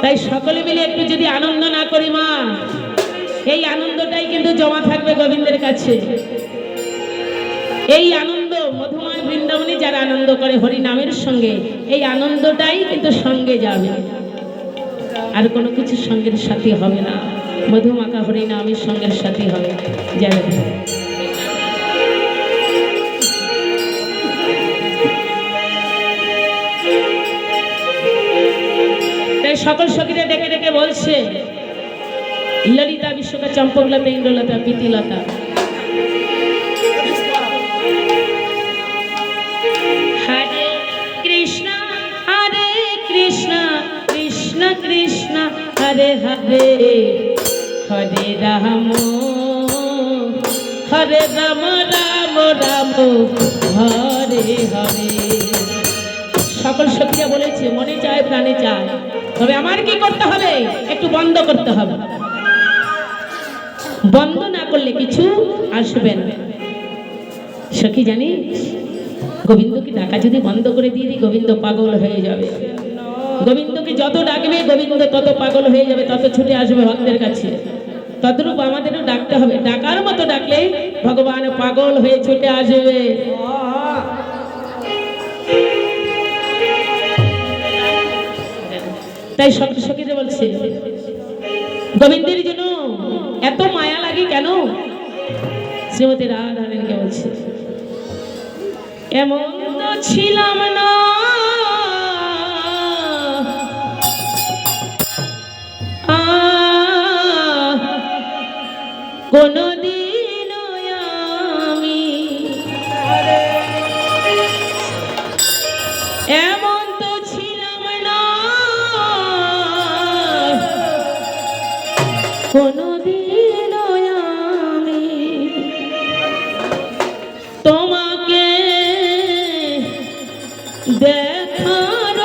তাই সকলে মিলে একটু যদি আনন্দ না করি মা, এই আনন্দটাই কিন্তু জমা থাকবে গোবিন্দের কাছে। এই আনন্দ মধুময় বৃন্দাবনে যারা আনন্দ করে হরি নামের সঙ্গে, এই আনন্দটাই কিন্তু সঙ্গে যাবে, আর কোনো কিছু সঙ্গের সাথী হবে না। মধুমাখা হরি নামের সঙ্গের সাথী হবে যাবে। তাই সকল সখীরা ডেকে ডেকে বলছে, ললিতা বিশ্বকা চম্পকলতা ইন্দ্রলতা প্রীতিলতা, হরে কৃষ্ণ কৃষ্ণ কৃষ্ণ হরে হরে, হরে রাম রাম রাম হরে হরে। সকল সখীরা বলেছে মনে চায় প্রাণে চায়, তবে আমার কি করতে হবে? একটু বন্ধ করতে হবে। বন্ধ না করলে কিছু আসবে না। সখী জানি গোবিন্দকে ডাকা যদি বন্ধ করে দিয়ে দিই, গোবিন্দ পাগল হয়ে যাবে। গোবিন্দকে যত ডাকবে গোবিন্দ তত পাগল হয়ে যাবে, তত ছুটে আসবে ভক্তের কাছে। তদ্রূপ আমাদেরও ডাকতে হবে, ডাকার মতো ডাকলে ভগবান পাগল হয়ে ছুটে আসবে। তাই সকল সখীরা বলছে গোবিন্দের জন্য এত মায়া লাগে কেন? শ্রীমতী রাধারানীকে বলছে, এমন তো ছিলাম না কোনদিন আমি, এমন তো ছিলাম না কোনদিন আমি, তোমাকে দেখার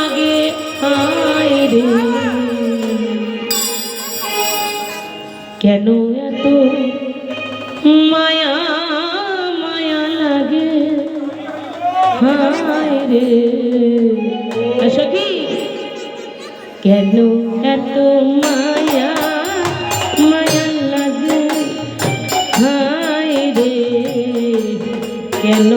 আগে হায় রে, কেন এত মায়া মায়া লাগে হায় রে। সখী কেন এত মায়া মায়া লাগে হায় রে, কেন